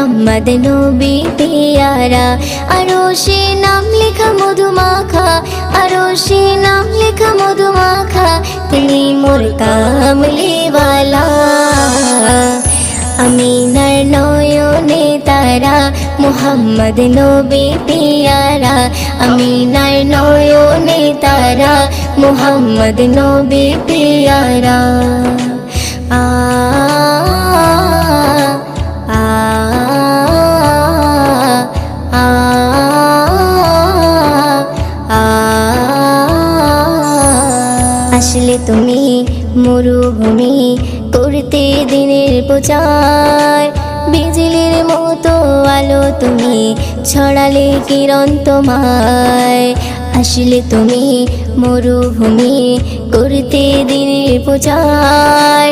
मुहम्मद नबी प्यारा। अरोशे नाम लिखा मधुमाखा, अरोशे नाम लिखा मधुमाखा, तिनी मोर कामलीवाला। आमिनार नयने तारा मुहम्मद नबी प्यारा। आमिनार नयने तारा मुहम्मद नबी प्यारा। आ आ आ आ আসলে তুমি মরুভূমি করতে দিনের প্রচার, বিজলির মতো আলো তুমি ছড়ালে কিরণ তোমায়। আসলে তুমি মরুভূমি করতে দিনের প্রচার,